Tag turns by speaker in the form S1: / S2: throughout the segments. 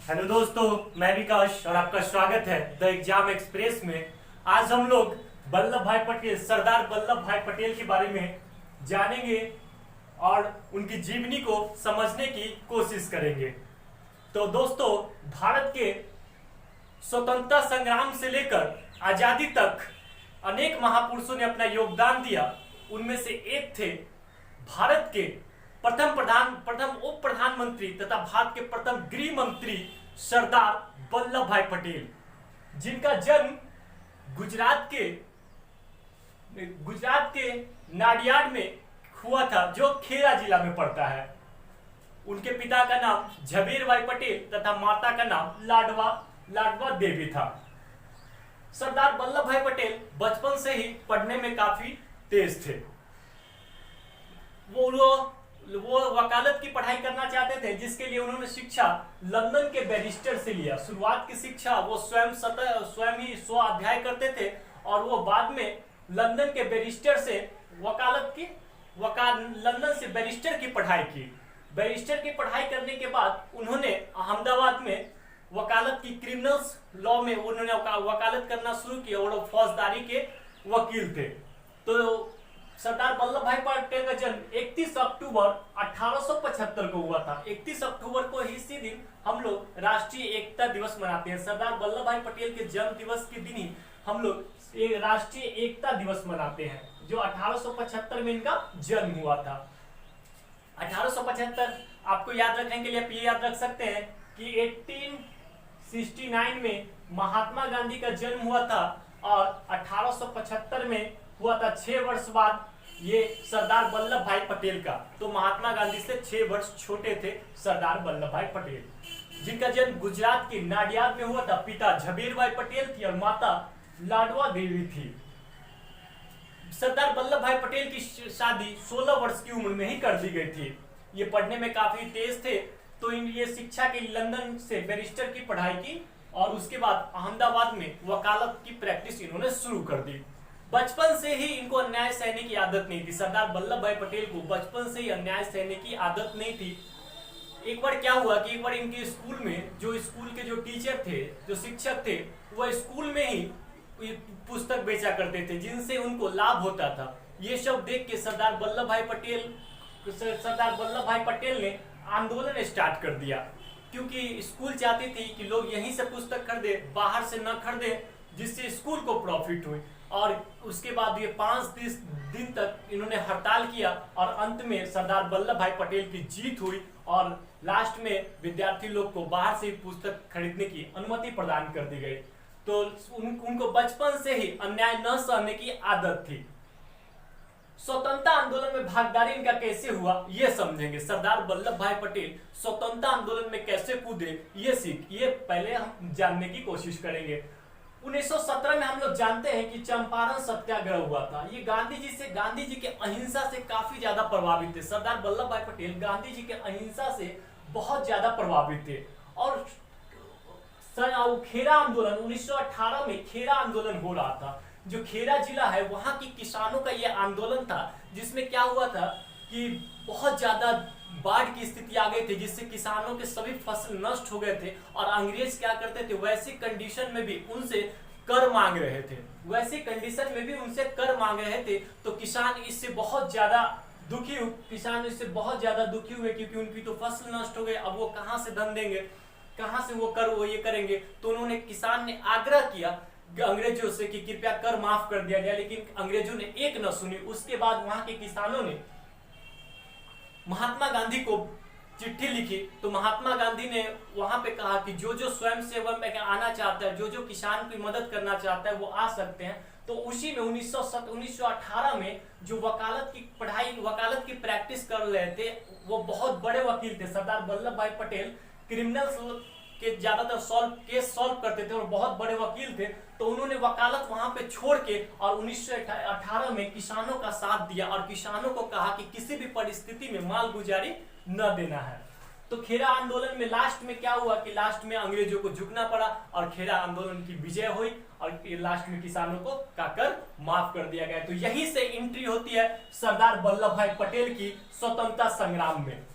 S1: Hello दोस्तों, मैं विकास और आपका स्वागत है द एग्जाम एक्सप्रेस में। आज हम लोग वल्लभ भाई पटेल, सरदार वल्लभ भाई पटेल के बारे में जानेंगे और उनकी जीवनी को समझने की कोशिश करेंगे। तो दोस्तों, भारत के स्वतंत्रता संग्राम से लेकर आजादी तक अनेक महापुरुषों ने अपना योगदान दिया। उनमें से एक थे भारत के प्रथम उप प्रधानमंत्री तथा भारत के प्रथम गृह मंत्री सरदार वल्लभ भाई पटेल, जिनका जन्म गुजरात के नाडियाड में हुआ था, जो खेड़ा जिला में पड़ता है। उनके पिता का नाम झवेर भाई पटेल तथा माता का नाम लाडवा देवी था। सरदार वल्लभ भाई पटेल बचपन से ही पढ़ने में काफी तेज थे। वो वकालत की पढ़ाई करना चाहते थे, जिसके लिए उन्होंने शिक्षा लंदन के बैरिस्टर से लिया। शुरुआत की शिक्षा वो स्वयं ही स्व अध्याय करते थे और वो बाद में लंदन के बैरिस्टर से लंदन से बैरिस्टर की पढ़ाई की। बैरिस्टर की पढ़ाई करने के बाद उन्होंने अहमदाबाद में वकालत की क्रिमिनल्स लॉ में उन्होंने वकालत करना शुरू किया और फौजदारी के वकील थे। तो सरदार वल्लभ भाई पटेल का जन्म 31 अक्टूबर 1875 को हुआ था। 31 अक्टूबर को इसी दिन हम लोग राष्ट्रीय एकता दिवस मनाते हैं। सरदार वल्लभ भाई पटेल के जन्म दिवस के दिन ही हम लोग राष्ट्रीय एकता दिवस मनाते हैं, जो 1875 में इनका जन्म हुआ था। 1875 आपको याद रखने के लिए आप ये याद रख सकते हैं कि 1869 में महात्मा गांधी का जन्म हुआ था और 1875 में हुआ था 6 वर्ष बाद ये सरदार वल्लभ भाई पटेल का। तो महात्मा गांधी से 6 वर्ष छोटे थे सरदार वल्लभ भाई पटेल, जिनका जन्म गुजरात के नाडियाद में हुआ था। पिता झवेर भाई पटेल थी और माता लाडवा देवी थी। सरदार वल्लभ भाई पटेल की शादी 16 वर्ष की उम्र में ही कर दी गई थी। ये पढ़ने में काफी तेज थे, तो ये शिक्षा के लंदन से बैरिस्टर की पढ़ाई की और उसके बाद अहमदाबाद में वकालत की प्रैक्टिस इन्होंने शुरू कर दी। बचपन से ही इनको अन्याय सहने की आदत नहीं थी। सरदार वल्लभ भाई पटेल को बचपन से ही अन्याय सहने की आदत नहीं थी। एक बार क्या हुआ कि एक बार इनके स्कूल में स्कूल के जो टीचर थे, जो शिक्षक थे, वह स्कूल में ही पुस्तक बेचा करते थे, जिनसे उनको लाभ होता था। ये सब देख के सरदार वल्लभ भाई पटेल ने आंदोलन स्टार्ट कर दिया, क्योंकि स्कूल चाहती थी कि लोग यहीं से पुस्तक खरीदे, बाहर से न खरीदे, जिससे स्कूल को प्रॉफिट हुई। और उसके बाद ये 5 दिन तक इन्होंने हड़ताल किया और अंत में सरदार वल्लभ भाई पटेल की जीत हुई और लास्ट में विद्यार्थी लोग को बाहर से पुस्तक खरीदने की अनुमति प्रदान कर दी गई। तो उनको बचपन से ही अन्याय न सहने की आदत थी। स्वतंत्रता आंदोलन में भागीदारी इनका कैसे हुआ, ये समझेंगे। सरदार वल्लभ भाई पटेल स्वतंत्रता आंदोलन में कैसे कूदे, ये पहले हम जानने की कोशिश करेंगे। 1917 में हम लोग जानते हैं कि चंपारण सत्याग्रह हुआ था। ये गांधी जी के अहिंसा से काफी ज्यादा प्रभावित थे। सरदार वल्लभ भाई पटेल गांधी जी के अहिंसा से बहुत ज्यादा प्रभावित थे और खेड़ा आंदोलन 1918 में खेड़ा आंदोलन हो रहा था। जो खेड़ा जिला है, वहां की किसानों का यह आंदोलन था, जिसमें क्या हुआ था कि बहुत ज्यादा बाढ़ की स्थिति आ गई थी, जिससे किसानों के सभी फसल नष्ट हो गए थे और अंग्रेज क्या करते थे, वैसी कंडीशन में भी उनसे कर मांग रहे थे। तो किसान इससे बहुत ज्यादा दुखी हुए, क्योंकि उनकी तो फसल नष्ट हो गई। अब वो कहां से धन देंगे, कहां से वो ये करेंगे। तो किसान ने आग्रह किया अंग्रेजों से कि कृपया कर माफ कर दिया जाए, लेकिन अंग्रेजों ने एक न सुनी। उसके बाद वहां के किसानों ने महात्मा गांधी को चिट्ठी लिखी। तो महात्मा गांधी ने वहां पे कहा कि जो स्वयं सेवक में आना चाहता है, जो किसान की मदद करना चाहता है, वो आ सकते हैं। तो उसी में 1918 में जो वकालत की प्रैक्टिस कर रहे थे, वो बहुत बड़े वकील थे। सरदार वल्लभ भाई पटेल क्रिमिनल्स के ज्यादातर केस सॉल्व करते थे और बहुत बड़े वकील थे। तो उन्होंने वकालत वहां पे छोड़ के और 1918 में किसानों का साथ दिया और किसानों को कहा कि किसी भी परिस्थिति में मालगुजारी न देना है। तो खेड़ा आंदोलन में लास्ट में क्या हुआ कि लास्ट में अंग्रेजों को झुकना पड़ा और खेड़ा आंदोलन की विजय हुई और लास्ट में किसानों को कर माफ कर दिया गया। तो यही से एंट्री होती है सरदार वल्लभ भाई पटेल की स्वतंत्रता संग्राम में।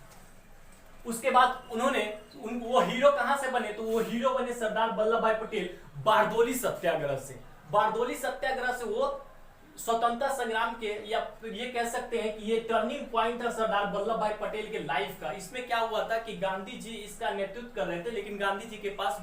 S1: उसके बाद उन्होंने वो हीरो कहां से बने, तो वो हीरो बने सरदार वल्लभ भाई पटेल बारदोली सत्याग्रह से। बारदोली सत्याग्रह से वो स्वतंत्रता संग्राम के, या ये कह सकते हैं कि ये टर्निंग पॉइंट था सरदार वल्लभ भाई पटेल के लाइफ का। इसमें क्या हुआ था कि गांधी जी इसका नेतृत्व कर रहे थे, लेकिन गांधी जी के पास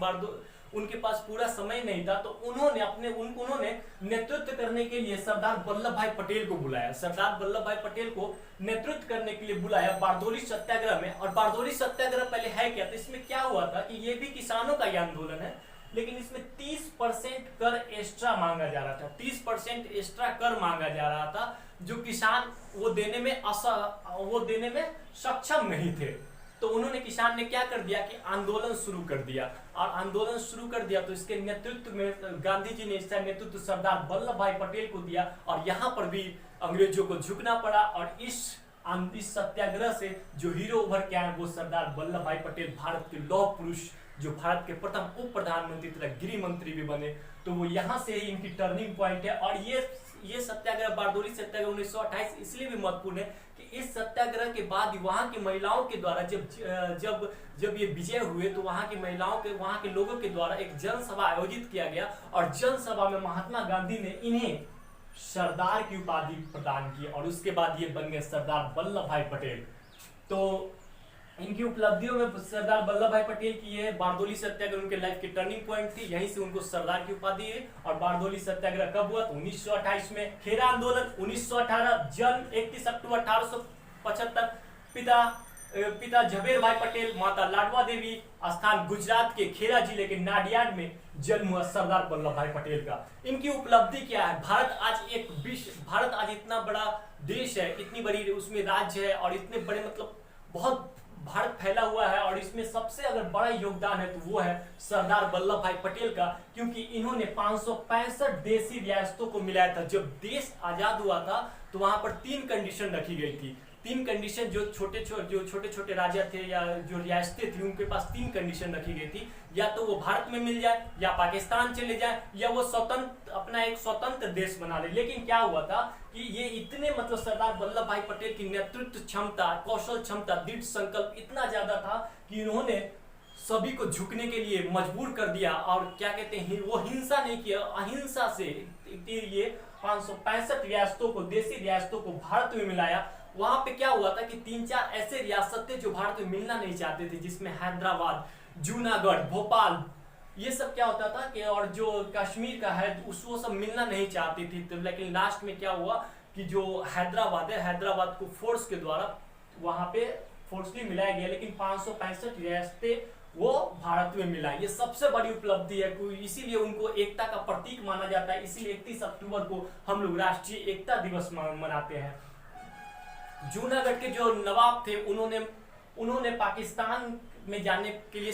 S1: उनके पास पूरा समय नहीं था, तो उन्होंने नेतृत्व करने के लिए सरदार वल्लभ भाई पटेल को बुलाया। सरदार वल्लभ भाई पटेल को नेतृत्व करने के लिए बुलाया बारदोली सत्याग्रह में। और बारदोली सत्याग्रह पहले है क्या, तो इसमें क्या हुआ था कि ये भी किसानों का ही आंदोलन है, लेकिन इसमें 30% कर एक्स्ट्रा मांगा जा रहा था। 30% एक्स्ट्रा कर मांगा जा रहा था, जो किसान वो देने में सक्षम नहीं थे। तो उन्होंने, किसान ने क्या कर दिया कि आंदोलन शुरू कर दिया। और आंदोलन शुरू कर दिया तो इसके नेतृत्व में गांधी जी ने इसका नेतृत्व सरदार वल्लभ भाई पटेल को दिया। और यहाँ पर भी अंग्रेजों को झुकना पड़ा। और इस सत्याग्रह से जो हीरो उभर के आए वो सरदार वल्लभ भाई पटेल, भारत के लौह पुरुष, जो भारत के प्रथम उप प्रधानमंत्री तथा गृह मंत्री भी बने। तो वो यहाँ से ही इनकी टर्निंग पॉइंट है। और ये सत्याग्रह, बारदोली सत्याग्रह 1928 इसलिए भी महत्वपूर्ण है कि इस सत्याग्रह के बाद वहां की महिलाओं के द्वारा जब ये विजय हुए, तो वहां के लोगों के द्वारा एक जनसभा आयोजित किया गया। और जनसभा में महात्मा गांधी ने इन्हें सरदार की उपाधि प्रदान की। और उसके बाद ये बन गए सरदार वल्लभ भाई पटेल। तो इनकी उपलब्धियों में सरदार वल्लभ भाई पटेल की ये बारदोली सत्याग्रह उनके लाइफ की टर्निंग पॉइंट थी। यहीं से उनको सरदार की उपाधि है। और बारदोली सत्याग्रह कब हुआ, तो 1928 में। खेरा आंदोलन 1918, जन्म 31 अक्टूबर 1875, पिता झवेर भाई पटेल, माता लाडवा देवी, स्थान गुजरात के खेरा जिले के नाडियाड में जन्म हुआ सरदार वल्लभ भाई पटेल का। इनकी उपलब्धि क्या है, भारत आज इतना बड़ा देश है, इतनी बड़ी उसमें राज्य है, और इतने बड़े मतलब बहुत भारत फैला हुआ है। और इसमें सबसे अगर बड़ा योगदान है तो वो है सरदार वल्लभ भाई पटेल का, क्योंकि इन्होंने 565 देशी रियासतों को मिलाया था। जब देश आजाद हुआ था तो वहां पर 3 कंडीशन रखी गई थी। 3 कंडीशन, जो छोटे छोटे राजा थे या जो रियासतें थी उनके पास 3 कंडीशन रखी गई थी। या तो वो भारत में मिल जाए, या पाकिस्तान चले जाए, या वो अपना एक स्वतंत्र देश बना ले। लेकिन क्या हुआ था कि ये इतने मतलब सरदार वल्लभ भाई पटेल की नेतृत्व क्षमता, कौशल क्षमता, दृढ़ संकल्प इतना ज्यादा था कि इन्होंने सभी को झुकने के लिए मजबूर कर दिया। और क्या कहते हैं, वो हिंसा नहीं किया, अहिंसा से ये 565 रियासतों को, देशी रियासतों को भारत में मिलाया। वहां पे क्या हुआ था कि 3-4 ऐसे रियासतें जो भारत में मिलना नहीं चाहते थे, जिसमें हैदराबाद, जूनागढ़, भोपाल, ये सब क्या होता था कि, और जो कश्मीर का है वो सब मिलना नहीं चाहती थी। तो लेकिन लास्ट में क्या हुआ कि जो हैदराबाद है, हैदराबाद को फोर्स के द्वारा वहां पे फोर्सली मिलाया गया। लेकिन 565 रियासतें वो भारत में मिला। ये सबसे बड़ी उपलब्धि है, इसीलिए उनको एकता का प्रतीक माना जाता है। इसीलिए 31 अक्टूबर को हम लोग राष्ट्रीय एकता दिवस मनाते हैं। जूनागढ़ के जो नवाब थे उन्होंने पाकिस्तान में जाने के लिए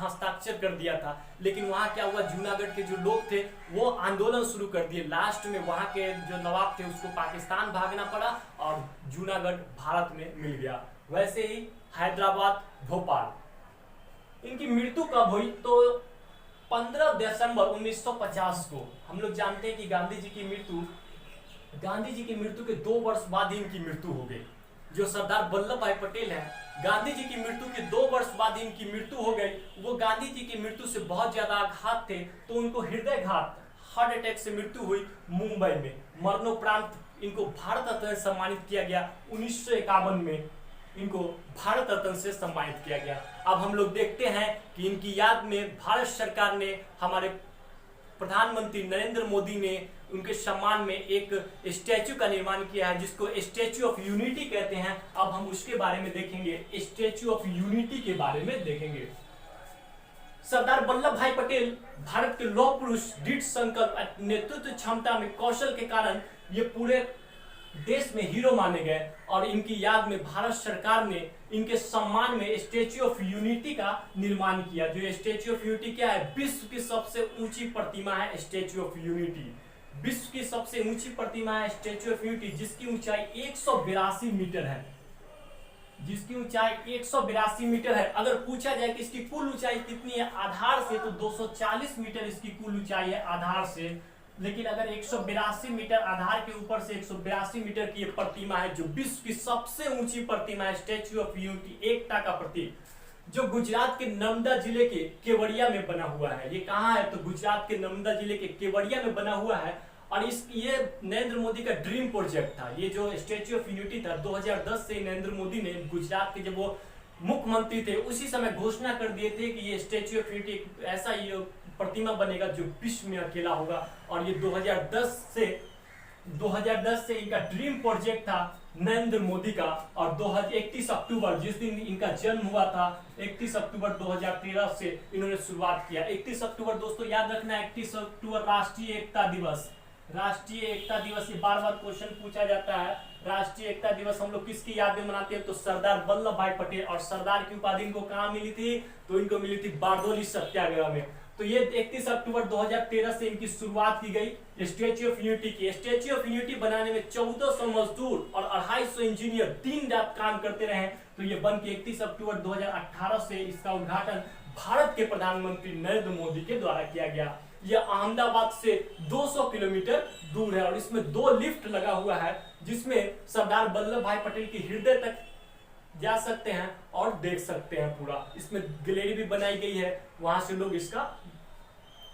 S1: हस्ताक्षर कर दिया था। लेकिन वहां क्या हुआ, जूनागढ़ के जो लोग थे वो आंदोलन शुरू कर दिए। लास्ट में वहां के जो नवाब थे उसको पाकिस्तान भागना पड़ा और जूनागढ़ भारत में मिल गया। वैसे ही हैदराबाद, भोपाल। इनकी मृत्यु कब हुई, तो 15 दिसंबर 1950 को। हम लोग जानते हैं कि गांधी जी की मृत्यु के 2 वर्ष बाद ही इनकी मृत्यु हो गई। जो सरदार वल्लभ भाई पटेल हैं, गांधी जी की मृत्यु के 2 वर्ष बाद इनकी मृत्यु हो गई। वो गांधी जी की मृत्यु से बहुत ज्यादा आघात थे, तो उनको हृदयघात, हार्ट अटैक से मृत्यु हुई मुंबई में। मरणोपरांत इनको भारत रत्न से सम्मानित किया गया। 1951 में इनको भारत रत्न से सम्मानित किया गया। अब हम लोग देखते हैं कि इनकी याद में भारत सरकार ने, हमारे प्रधानमंत्री नरेंद्र मोदी ने उनके सम्मान में एक स्टैचू का निर्माण किया है, जिसको स्टैचू ऑफ यूनिटी कहते हैं। अब हम उसके बारे में देखेंगे, स्टैचू ऑफ यूनिटी के बारे में देखेंगे। सरदार वल्लभ भाई पटेल भारत के लौह पुरुष, दृढ़ संकल्प, नेतृत्व क्षमता में कौशल के कारण ये पूरे देश में हीरो माने गए। और इनकी याद में भारत सरकार ने इनके सम्मान में स्टैच्यू ऑफ यूनिटी का निर्माण किया। जो स्टैच्यू ऑफ यूनिटी क्या है, विश्व की सबसे ऊंची प्रतिमा है स्टैच्यू ऑफ यूनिटी। विश्व की सबसे ऊंची प्रतिमा है स्टैच्यू ऑफ यूनिटी, जिसकी ऊंचाई 182 मीटर है। जिसकी ऊंचाई 182 मीटर है। अगर पूछा जाए कि इसकी कुल ऊंचाई कितनी है आधार से, तो 240 मीटर इसकी कुल ऊंचाई है आधार से। लेकिन अगर 182 मीटर आधार के ऊपर से 182 मीटर की ये प्रतिमा है, जो विश्व की सबसे ऊंची प्रतिमा है, स्टैच्यू ऑफ यूनिटी, एकता का प्रतीक, जो गुजरात के नर्मदा जिले के केवड़िया में बना हुआ है। ये कहाँ है? तो गुजरात के नर्मदा जिले के केवड़िया में बना हुआ है। और ये नरेंद्र मोदी का ड्रीम प्रोजेक्ट था। ये जो स्टैच्यू ऑफ यूनिटी था, 2010 से नरेंद्र मोदी ने, गुजरात के जब वो मुख्यमंत्री थे उसी समय घोषणा कर दिए थे कि ये स्टैच्यू ऑफ यूनिटी ऐसा ये प्रतिमा बनेगा जो विश्व में अकेला होगा। और ये 2010 से इनका ड्रीम प्रोजेक्ट था नरेंद्र मोदी का। और 31 अक्टूबर, जिस दिन इनका जन्म हुआ था, 31 अक्टूबर 2013 से इन्होंने शुरुआत किया। 31 अक्टूबर दोस्तों याद रखना, 31 अक्टूबर राष्ट्रीय एकता दिवस। राष्ट्रीय एकता दिवस, ये बार बार क्वेश्चन पूछा जाता है। राष्ट्रीय एकता दिवस हम लोग किसकी याद में मनाते हैं? तो सरदार वल्लभ भाई पटेल। और सरदार की उपाधि इनको कहाँ मिली थी? तो इनको मिली थी बारडोली सत्याग्रह में। तो ये 31 अक्टूबर 2013 से इनकी शुरुआत की गई स्टैच्यू ऑफ यूनिटी की। स्टैच्यू ऑफ यूनिटी बनाने में 1400 मजदूर और 250 इंजीनियर दिन रात काम करते रहे। तो ये बन के 31 अक्टूबर 2018 से इसका उद्घाटन भारत के प्रधानमंत्री नरेंद्र मोदी के द्वारा किया गया। यह अहमदाबाद से 200 किलोमीटर दूर है और इसमें 2 लिफ्ट लगा हुआ है, जिसमें सरदार वल्लभ भाई पटेल की हृदय तक जा सकते हैं और देख सकते हैं पूरा। इसमें गैलरी भी बनाई गई है, वहां से लोग इसका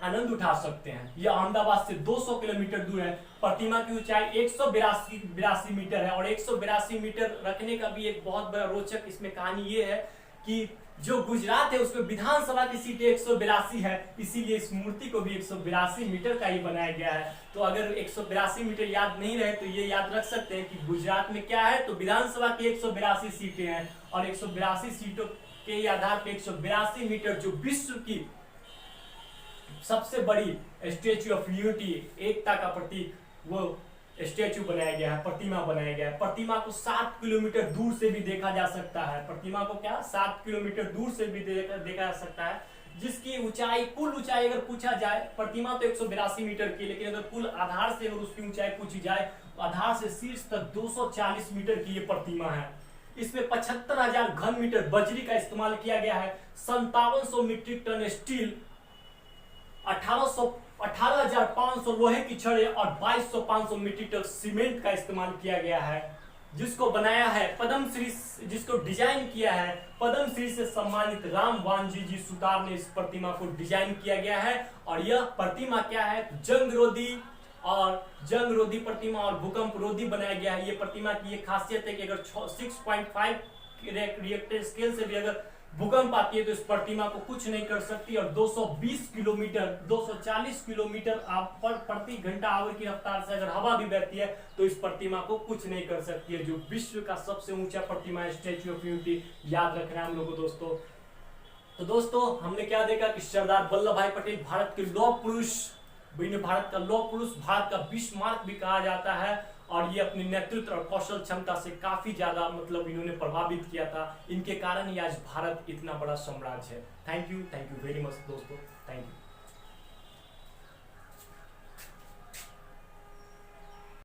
S1: आनंद उठा सकते हैं। यह अहमदाबाद से 200 किलोमीटर दूर है। प्रतिमा की ऊंचाई 182 मीटर है। और 182 मीटर रखने का भी एक बहुत बड़ा रोचक इसमें कहानी ये है कि जो गुजरात है उसमें विधानसभा की सीट 182 है, इसीलिए इस मूर्ति को भी 182 मीटर का ही बनाया गया है। तो अगर 182 मीटर याद नहीं रहे तो ये याद रख सकते हैं कि गुजरात में क्या है, तो विधानसभा की 182 सीटें हैं। और 182 सीटों के आधार पर 182 मीटर, जो विश्व की सबसे बड़ी स्टैच्यू ऑफ यूनिटी, एकता का प्रतीक, वो स्टैच्यू बनाया गया है, प्रतिमा बनाया गया है। प्रतिमा को 7 किलोमीटर दूर से भी देखा जा सकता है। प्रतिमा को क्या 7 किलोमीटर दूर से भी देखा जा सकता है, जिसकी ऊंचाई, कुल ऊंचाई अगर पूछा जाए, प्रतिमा तो 182 मीटर की, लेकिन अगर कुल आधार से अगर उसकी ऊंचाई पूछी जाए, आधार से शीर्ष तक 240 मीटर की ये प्रतिमा है। इसमें 75,000 घन मीटर बजरी का इस्तेमाल किया गया है, 5700 मीट्रिक टन स्टील, 18,500 लोहे की छड़ें और 22,500 मीट्रिक टन सीमेंट का इस्तेमाल किया गया है। जिसको बनाया है पद्मश्री, जिसको डिजाइन किया है पद्मश्री से सम्मानित राम वानजी जी सुतार ने इस प्रतिमा को डिजाइन किया गया है। और यह प्रतिमा क्या है? जंग रोधी प्रतिमा और भूकंप रोधी बनाया गया है। ये प्रतिमा की ये खासियत है कि अगर 6.5 रिएक्टर स्केल से भी अगर भूकंप आती है तो इस प्रतिमा को कुछ नहीं कर सकती। और 220 किलोमीटर 240 किलोमीटर प्रति घंटा आवर की रफ्तार से अगर हवा भी बहती है तो इस प्रतिमा को कुछ नहीं कर सकती है, जो विश्व का सबसे ऊंचा प्रतिमा है स्टैच्यू ऑफ यूनिटी। याद रखना है हम लोगों को दोस्तों। तो दोस्तों हमने क्या देखा कि सरदार वल्लभ भाई पटेल भारत के लौह पुरुष, भारत का लौह पुरुष, भारत का बिस्मार्क भी कहा जाता है। और ये अपने नेतृत्व और कौशल क्षमता से काफी ज्यादा इन्होंने प्रभावित किया था। इनके कारण ही आज भारत इतना बड़ा साम्राज्य है। थैंक यू वेरी मच दोस्तों, थैंक यू।